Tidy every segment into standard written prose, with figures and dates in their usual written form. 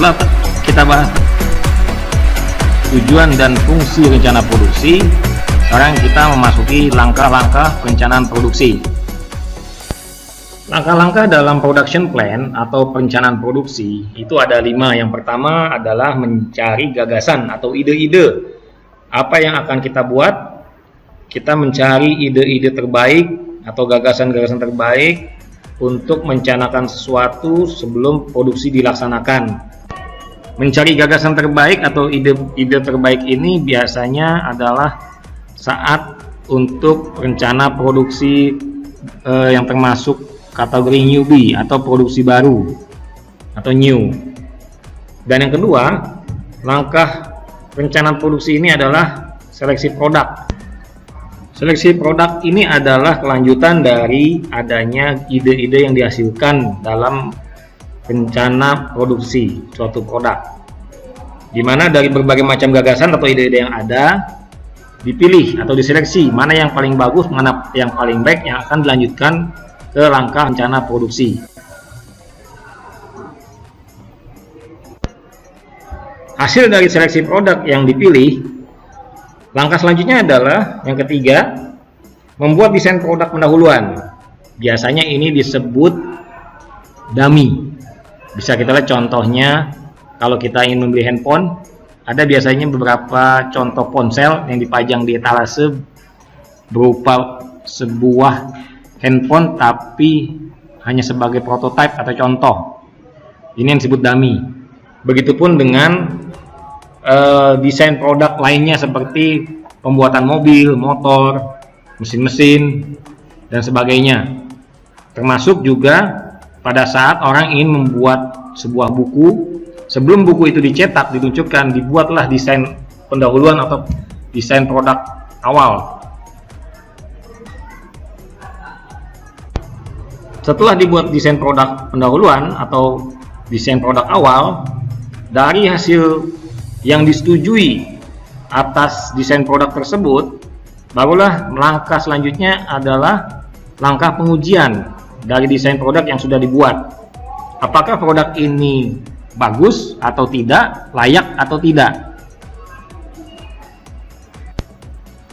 Setelah kita bahas tujuan dan fungsi rencana produksi, sekarang kita memasuki langkah-langkah perencanaan produksi. Langkah-langkah dalam production plan atau perencanaan produksi itu ada 5. Yang pertama adalah mencari gagasan atau ide-ide. Apa yang akan kita buat? Kita mencari ide-ide terbaik atau gagasan-gagasan terbaik untuk merencanakan sesuatu sebelum produksi dilaksanakan. Mencari gagasan terbaik atau ide-ide terbaik ini biasanya adalah saat untuk rencana produksi yang termasuk kategori newbie atau produksi baru atau new. Dan yang kedua, langkah perencanaan produksi ini adalah seleksi produk. Seleksi produk ini adalah kelanjutan dari adanya ide-ide yang dihasilkan dalam rencana produksi suatu produk, di mana dari berbagai macam gagasan atau ide-ide yang ada dipilih atau diseleksi mana yang paling bagus, mana yang paling baik yang akan dilanjutkan ke langkah rencana produksi. Hasil dari seleksi produk yang dipilih, langkah selanjutnya adalah yang ketiga, membuat desain produk pendahuluan. Biasanya ini disebut dummy. Bisa kita lihat contohnya kalau kita ingin membeli handphone, ada biasanya beberapa contoh ponsel yang dipajang di etalase berupa sebuah handphone tapi hanya sebagai prototipe atau contoh. Ini yang disebut dummy. Begitupun dengan desain produk lainnya seperti pembuatan mobil, motor, mesin-mesin dan sebagainya. Termasuk juga pada saat orang ingin membuat sebuah buku, sebelum buku itu dicetak, diluncurkan, dibuatlah desain pendahuluan atau desain produk awal. Setelah dibuat desain produk pendahuluan atau desain produk awal, dari hasil yang disetujui atas desain produk tersebut, barulah langkah selanjutnya adalah langkah pengujian dari desain produk yang sudah dibuat. Apakah produk ini bagus atau tidak, layak atau tidak.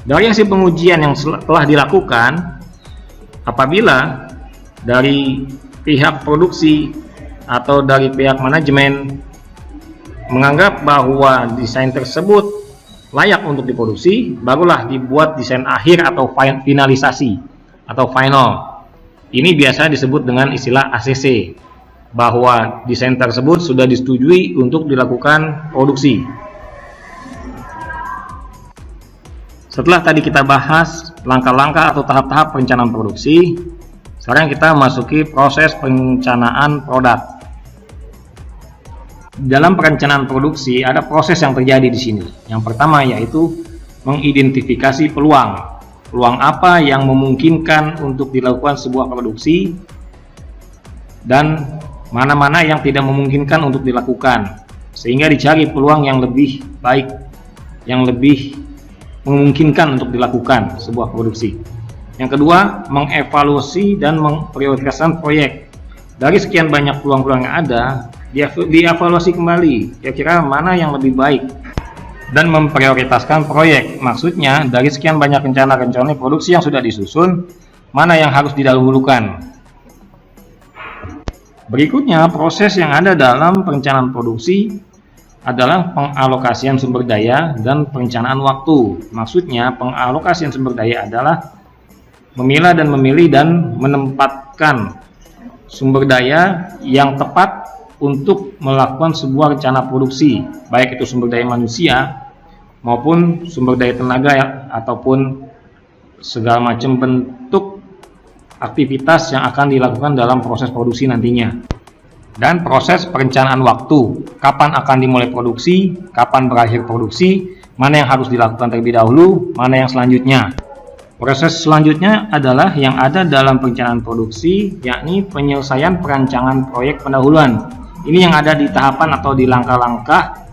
Dari hasil pengujian yang telah dilakukan, apabila dari pihak produksi atau dari pihak manajemen menganggap bahwa desain tersebut layak untuk diproduksi, barulah dibuat desain akhir atau finalisasi atau final. Ini biasa disebut dengan istilah ACC, bahwa desain tersebut sudah disetujui untuk dilakukan produksi. Setelah tadi kita bahas langkah-langkah atau tahap-tahap perencanaan produksi, sekarang kita masuki proses perencanaan produk. Dalam perencanaan produksi ada proses yang terjadi di sini. Yang pertama yaitu mengidentifikasi peluang. Peluang apa yang memungkinkan untuk dilakukan sebuah produksi dan mana-mana yang tidak memungkinkan untuk dilakukan, sehingga dicari peluang yang lebih baik, yang lebih memungkinkan untuk dilakukan sebuah produksi. Yang kedua, mengevaluasi dan memprioritaskan proyek. Dari sekian banyak peluang-peluang yang ada, dievaluasi kembali kira-kira mana yang lebih baik dan memprioritaskan proyek. Maksudnya dari sekian banyak rencana-rencana produksi yang sudah disusun, mana yang harus didahulukan. Berikutnya, proses yang ada dalam perencanaan produksi adalah pengalokasian sumber daya dan perencanaan waktu. Maksudnya pengalokasian sumber daya adalah memilah dan memilih dan menempatkan sumber daya yang tepat untuk melakukan sebuah rencana produksi, baik itu sumber daya manusia maupun sumber daya tenaga ataupun segala macam bentuk aktivitas yang akan dilakukan dalam proses produksi nantinya. Dan proses perencanaan waktu, kapan akan dimulai produksi, kapan berakhir produksi, mana yang harus dilakukan terlebih dahulu, mana yang selanjutnya. Proses selanjutnya adalah yang ada dalam perencanaan produksi, yakni penyelesaian perancangan proyek pendahuluan. Ini yang ada di tahapan atau di langkah-langkah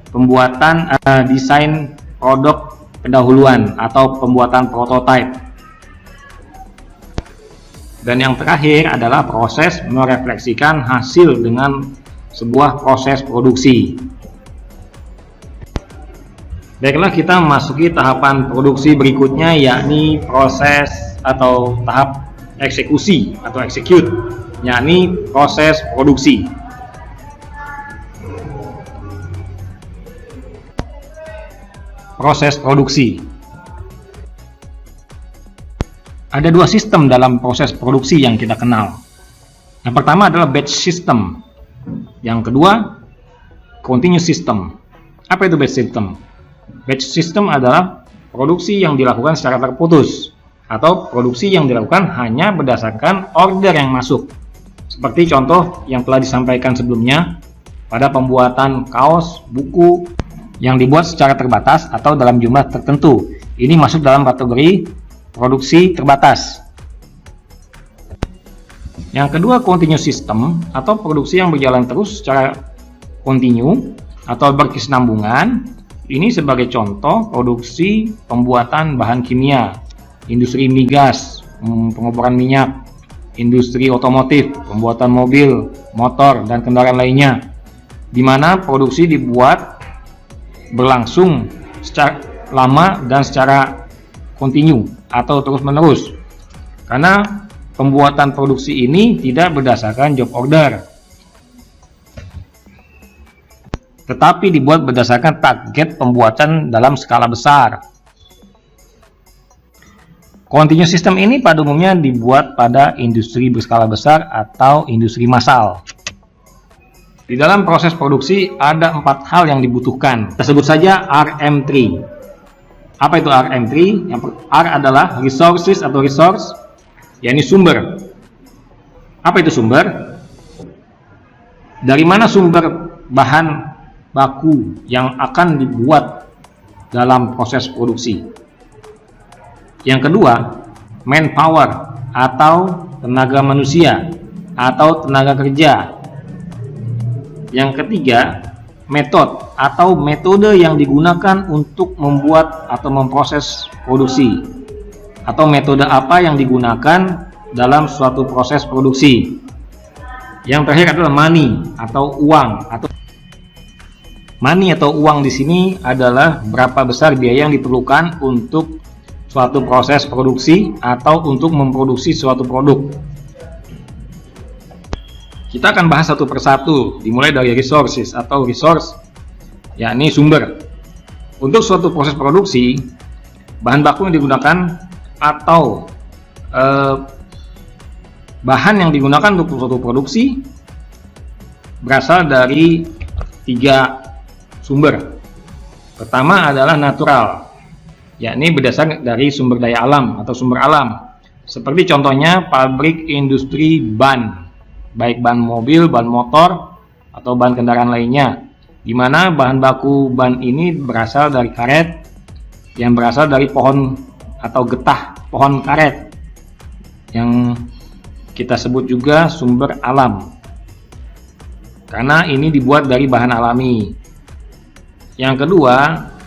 pembuatan desain produk pendahuluan atau pembuatan prototipe. Dan yang terakhir adalah proses merefleksikan hasil dengan sebuah proses produksi. Baiklah, kita memasuki tahapan produksi berikutnya, yakni proses atau tahap eksekusi atau execute, yakni proses produksi. Proses produksi. Ada dua sistem dalam proses produksi yang kita kenal. Yang pertama adalah batch system. Yang kedua, continuous system. Apa itu batch system? Batch system adalah produksi yang dilakukan secara terputus atau produksi yang dilakukan hanya berdasarkan order yang masuk. Seperti contoh yang telah disampaikan sebelumnya pada pembuatan kaos, buku yang dibuat secara terbatas atau dalam jumlah tertentu. Ini masuk dalam kategori produksi terbatas. Yang kedua, continuous system atau produksi yang berjalan terus secara kontinu atau berkesinambungan. Ini sebagai contoh produksi pembuatan bahan kimia, industri migas, pengoboran minyak, industri otomotif, pembuatan mobil, motor, dan kendaraan lainnya, di mana produksi dibuat berlangsung secara lama dan secara kontinu atau terus-menerus. Karena pembuatan produksi ini tidak berdasarkan job order, tetapi dibuat berdasarkan target pembuatan dalam skala besar. Continuous system ini pada umumnya dibuat pada industri berskala besar atau industri massal. Di dalam proses produksi ada 4 hal yang dibutuhkan. Kita sebut saja RM3. Apa itu RM3? Yang R adalah resources atau resource, yakni sumber. Apa itu sumber? Dari mana sumber bahan baku yang akan dibuat dalam proses produksi. Yang kedua, manpower atau tenaga manusia atau tenaga kerja. Yang ketiga, metode atau metode yang digunakan untuk membuat atau memproses produksi, atau metode apa yang digunakan dalam suatu proses produksi. Yang terakhir adalah money atau uang. Money atau uang di sini adalah berapa besar biaya yang diperlukan untuk suatu proses produksi atau untuk memproduksi suatu produk. Kita akan bahas satu persatu, dimulai dari resources atau resource, yakni sumber. Untuk suatu proses produksi, bahan baku yang digunakan atau bahan yang digunakan untuk suatu produksi berasal dari 3 sumber. Pertama adalah natural, yakni berdasar dari sumber daya alam atau sumber alam. Seperti contohnya pabrik industri ban, baik ban mobil, ban motor, atau ban kendaraan lainnya, di mana bahan baku ban ini berasal dari karet yang berasal dari pohon atau getah pohon karet, yang kita sebut juga sumber alam, karena ini dibuat dari bahan alami. Yang kedua,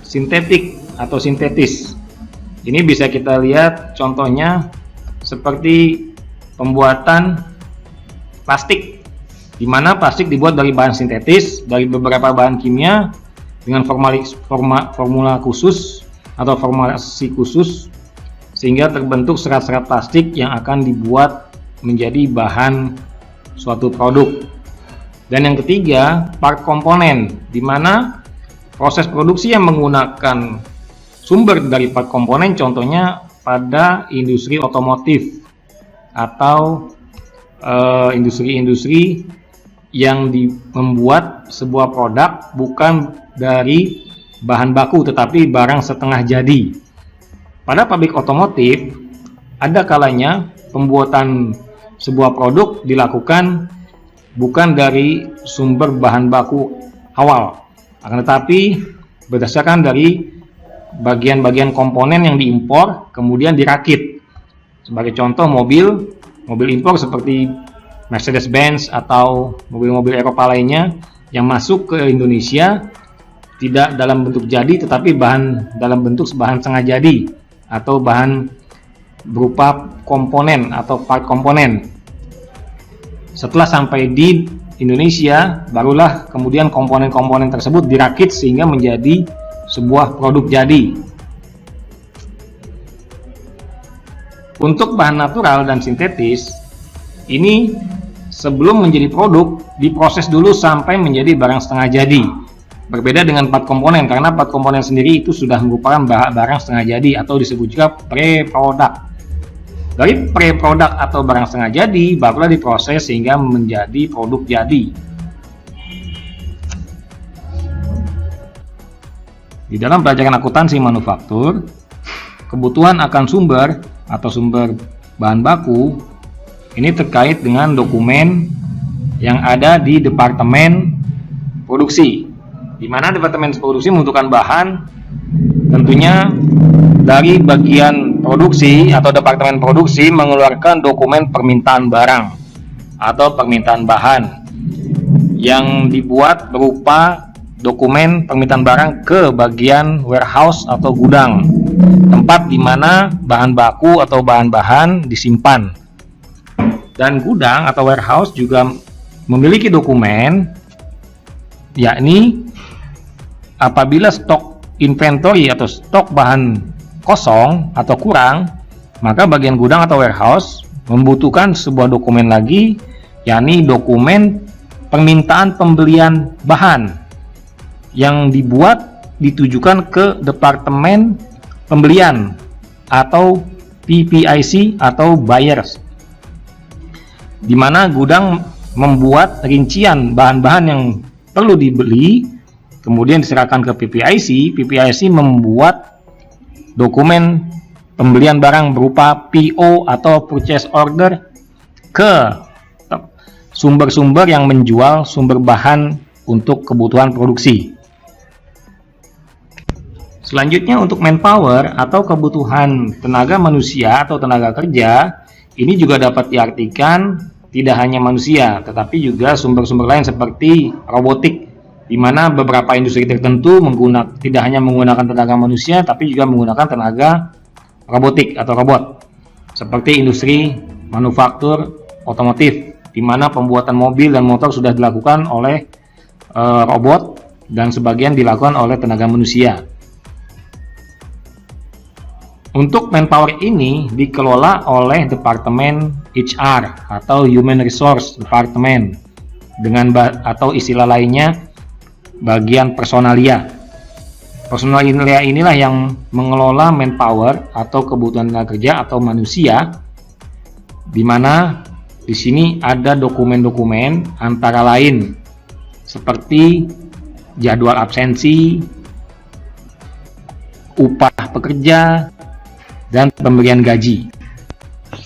sintetik atau sintetis. Ini bisa kita lihat contohnya seperti pembuatan plastik, di mana plastik dibuat dari bahan sintetis, dari beberapa bahan kimia dengan formula khusus atau formulasi khusus, sehingga terbentuk serat-serat plastik yang akan dibuat menjadi bahan suatu produk. Dan yang ketiga, part komponen, di mana proses produksi yang menggunakan sumber dari part komponen, contohnya pada industri otomotif atau industri-industri yang membuat sebuah produk bukan dari bahan baku tetapi barang setengah jadi. Pada pabrik otomotif, ada kalanya pembuatan sebuah produk dilakukan bukan dari sumber bahan baku awal, akan tetapi berdasarkan dari bagian-bagian komponen yang diimpor kemudian dirakit. Sebagai contoh, mobil impor seperti Mercedes-Benz atau mobil-mobil Eropa lainnya yang masuk ke Indonesia tidak dalam bentuk jadi tetapi dalam bentuk bahan setengah jadi atau bahan berupa komponen atau part komponen. Setelah sampai di Indonesia, barulah kemudian komponen-komponen tersebut dirakit sehingga menjadi sebuah produk jadi. Untuk bahan natural dan sintetis, ini sebelum menjadi produk diproses dulu sampai menjadi barang setengah jadi. Berbeda dengan part komponen, karena part komponen sendiri itu sudah merupakan barang setengah jadi atau disebut juga pre-product. Dari pre-product atau barang setengah jadi barulah diproses sehingga menjadi produk jadi. Di dalam pelajaran akuntansi manufaktur, kebutuhan akan sumber atau sumber bahan baku ini terkait dengan dokumen yang ada di departemen produksi, di mana departemen produksi membutuhkan bahan tentunya dari bagian produksi atau departemen produksi mengeluarkan dokumen permintaan barang atau permintaan bahan yang dibuat berupa dokumen permintaan barang ke bagian warehouse atau gudang, tempat di mana bahan baku atau bahan-bahan disimpan. Dan gudang atau warehouse juga memiliki dokumen, yakni apabila stok inventory atau stok bahan kosong atau kurang, maka bagian gudang atau warehouse membutuhkan sebuah dokumen lagi, yakni dokumen permintaan pembelian bahan yang dibuat ditujukan ke departemen pembelian atau PPIC atau buyers, di mana gudang membuat rincian bahan-bahan yang perlu dibeli, kemudian diserahkan ke PPIC. PPIC membuat dokumen pembelian barang berupa PO atau purchase order ke sumber-sumber yang menjual sumber bahan untuk kebutuhan produksi. Selanjutnya untuk manpower atau kebutuhan tenaga manusia atau tenaga kerja, ini juga dapat diartikan tidak hanya manusia, tetapi juga sumber-sumber lain seperti robotik, di mana beberapa industri tertentu tidak hanya menggunakan tenaga manusia, tapi juga menggunakan tenaga robotik atau robot, seperti industri manufaktur otomotif, di mana pembuatan mobil dan motor sudah dilakukan oleh robot dan sebagian dilakukan oleh tenaga manusia. Untuk manpower ini dikelola oleh Departemen HR atau Human Resource Department, dengan atau istilah lainnya bagian personalia. Personalia inilah yang mengelola manpower atau kebutuhan tenaga kerja atau manusia, di mana di sini ada dokumen-dokumen antara lain seperti jadwal absensi, upah pekerja, dan pemberian gaji.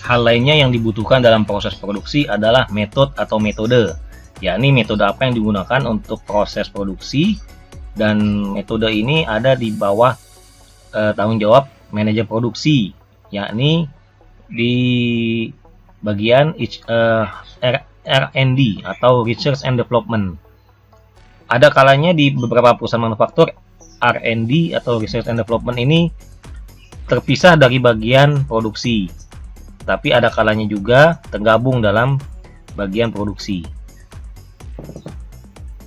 Hal lainnya yang dibutuhkan dalam proses produksi adalah metode atau metode, yakni metode apa yang digunakan untuk proses produksi, dan metode ini ada di bawah tanggung jawab manajer produksi, yakni di bagian R&D atau Research and Development. Ada kalanya di beberapa perusahaan manufaktur R&D atau Research and Development ini terpisah dari bagian produksi, tapi ada kalanya juga tergabung dalam bagian produksi.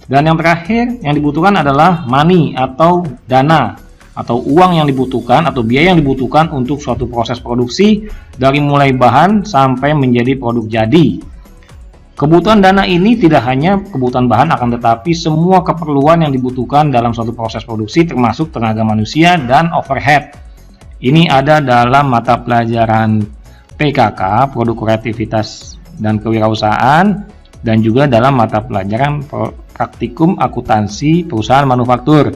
Dan yang terakhir yang dibutuhkan adalah money atau dana atau uang yang dibutuhkan atau biaya yang dibutuhkan untuk suatu proses produksi dari mulai bahan sampai menjadi produk jadi. Kebutuhan dana ini tidak hanya kebutuhan bahan, akan tetapi semua keperluan yang dibutuhkan dalam suatu proses produksi termasuk tenaga manusia dan overhead. Ini ada dalam mata pelajaran PKK, Produk Kreativitas dan Kewirausahaan, dan juga dalam mata pelajaran Praktikum Akuntansi Perusahaan Manufaktur,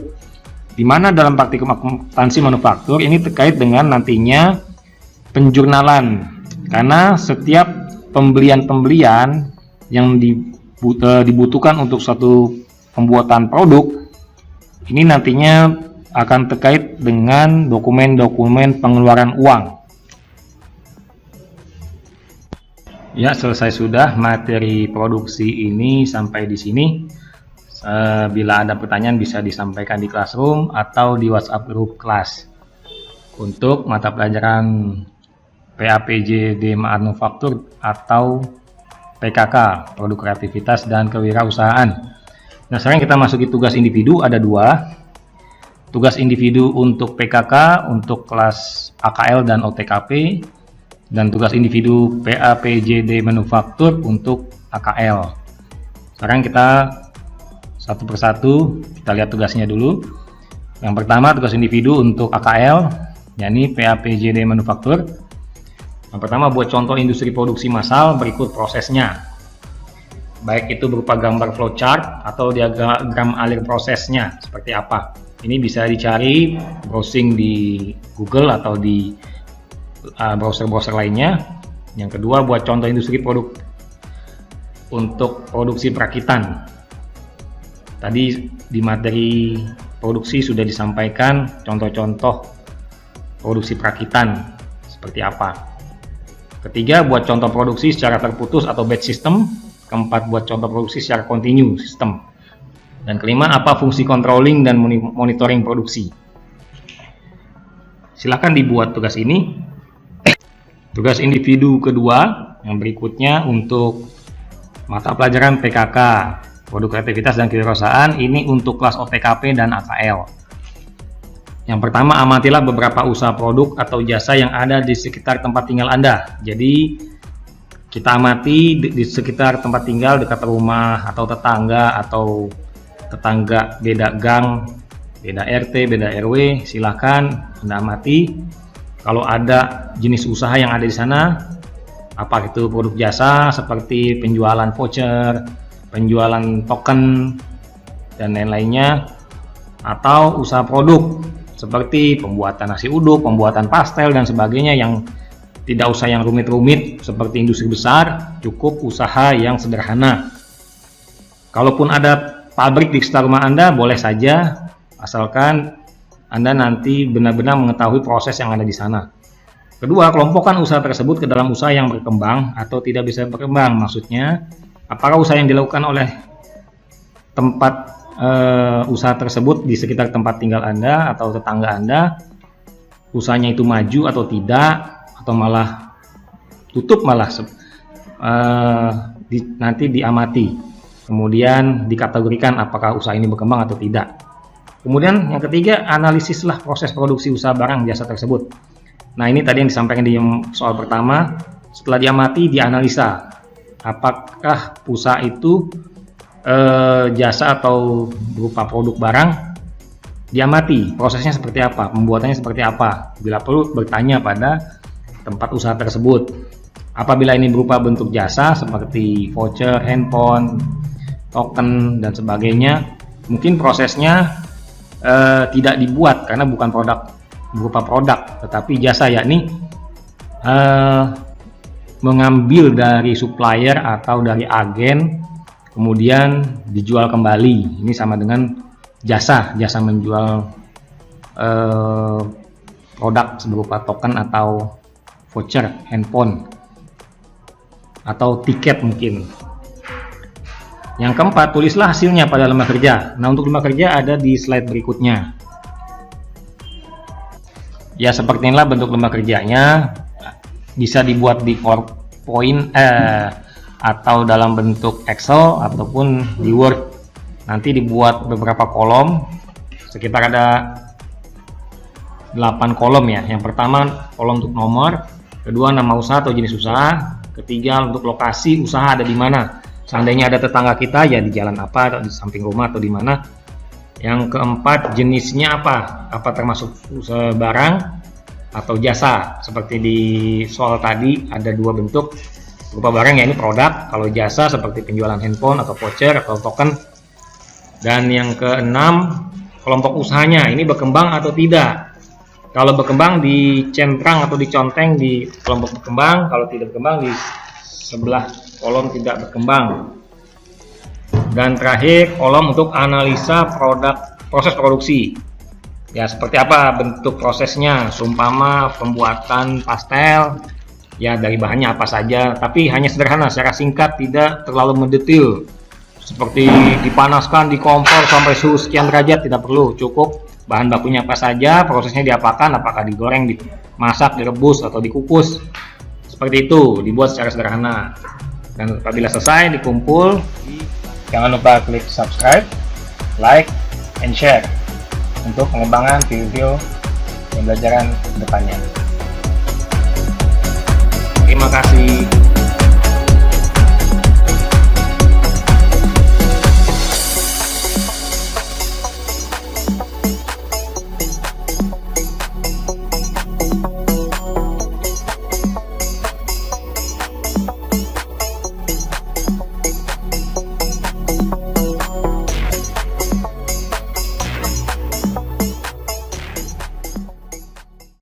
di mana dalam Praktikum Akuntansi Manufaktur ini terkait dengan nantinya penjurnalan, karena setiap pembelian-pembelian yang dibutuhkan untuk suatu pembuatan produk ini nantinya akan terkait dengan dokumen-dokumen pengeluaran uang. Ya, selesai sudah materi produksi ini sampai di sini. Bila ada pertanyaan bisa disampaikan di Classroom atau di WhatsApp grup kelas. Untuk mata pelajaran PAPJ D Manufaktur atau PKK, produk kreativitas dan kewirausahaan. Nah, sekarang kita masuki tugas individu, ada 2. Tugas individu untuk PKK untuk kelas AKL dan OTKP, dan tugas individu PAPJD manufaktur untuk AKL. Sekarang kita satu persatu kita lihat tugasnya dulu. Yang pertama tugas individu untuk AKL, yakni PAPJD manufaktur. Yang pertama buat contoh industri produksi massal, berikut prosesnya. Baik itu berupa gambar flowchart atau diagram alir prosesnya seperti apa. Ini bisa dicari browsing di Google atau di browser-browser lainnya. Yang kedua buat contoh industri produk untuk produksi perakitan. Tadi di materi produksi sudah disampaikan contoh-contoh produksi perakitan seperti apa. Ketiga buat contoh produksi secara terputus atau batch system. Keempat buat contoh produksi secara continue system. Dan kelima, apa fungsi controlling dan monitoring produksi. Silakan dibuat tugas ini. Tugas individu kedua yang berikutnya untuk mata pelajaran PKK, produk kreativitas dan kewirausahaan, ini untuk kelas OTKP dan AKL. Yang pertama, amatilah beberapa usaha produk atau jasa yang ada di sekitar tempat tinggal Anda. Jadi kita amati di sekitar tempat tinggal, dekat rumah atau tetangga beda gang, beda RT, beda RW, silakan Anda amati. Kalau ada jenis usaha yang ada di sana, apa itu produk jasa seperti penjualan voucher, penjualan token, dan lain-lainnya, atau usaha produk seperti pembuatan nasi uduk, pembuatan pastel, dan sebagainya yang tidak usah yang rumit-rumit seperti industri besar, cukup usaha yang sederhana. Kalaupun ada pabrik di sekitar rumah Anda, boleh saja, asalkan Anda nanti benar-benar mengetahui proses yang ada di sana. Kedua, kelompokkan usaha tersebut ke dalam usaha yang berkembang atau tidak bisa berkembang. Maksudnya, apakah usaha yang dilakukan oleh tempat usaha tersebut di sekitar tempat tinggal Anda atau tetangga Anda, usahanya itu maju atau tidak, atau malah tutup, nanti diamati. Kemudian dikategorikan apakah usaha ini berkembang atau tidak. Kemudian yang ketiga, analisislah proses produksi usaha barang jasa tersebut. Nah, ini tadi yang disampaikan di soal pertama. Setelah diamati, dianalisa apakah usaha itu jasa atau berupa produk barang. Diamati prosesnya seperti apa, pembuatannya seperti apa. Bila perlu bertanya pada tempat usaha tersebut. Apabila ini berupa bentuk jasa seperti voucher, handphone, token, dan sebagainya, mungkin prosesnya tidak dibuat karena bukan berupa produk, tetapi jasa, yakni mengambil dari supplier atau dari agen kemudian dijual kembali. Ini sama dengan jasa menjual produk berupa token atau voucher, handphone, atau tiket mungkin. Yang keempat, tulislah hasilnya pada lembar kerja. Nah, untuk lembar kerja ada di slide berikutnya. Ya, seperti inilah bentuk lembar kerjanya. Bisa dibuat di PowerPoint atau dalam bentuk Excel ataupun di Word. Nanti dibuat beberapa kolom, sekitar ada 8 kolom ya. Yang pertama kolom untuk nomor, kedua nama usaha atau jenis usaha, ketiga untuk lokasi usaha ada di mana. Seandainya ada tetangga kita, ya di jalan apa, atau di samping rumah, atau di mana. Yang keempat, jenisnya apa termasuk barang atau jasa. Seperti di soal tadi ada 2 bentuk, berupa barang, ya ini produk. Kalau jasa seperti penjualan handphone atau voucher atau token. Dan yang keenam, kelompok usahanya ini berkembang atau tidak. Kalau berkembang dicentrang atau diconteng di kelompok berkembang, kalau tidak berkembang di sebelah kolom tidak berkembang. Dan terakhir, kolom untuk analisa proses produksi. Ya, seperti apa bentuk prosesnya, seumpama pembuatan pastel, ya dari bahannya apa saja, tapi hanya sederhana, secara singkat, tidak terlalu mendetail. Seperti dipanaskan di kompor sampai suhu sekian derajat, tidak perlu, cukup bahan bakunya apa saja, prosesnya diapakan, apakah digoreng, dimasak, direbus, atau dikukus. Seperti itu, dibuat secara sederhana. Dan apabila selesai dikumpul, jangan lupa klik subscribe, like, and share untuk pengembangan video-video pembelajaran depannya.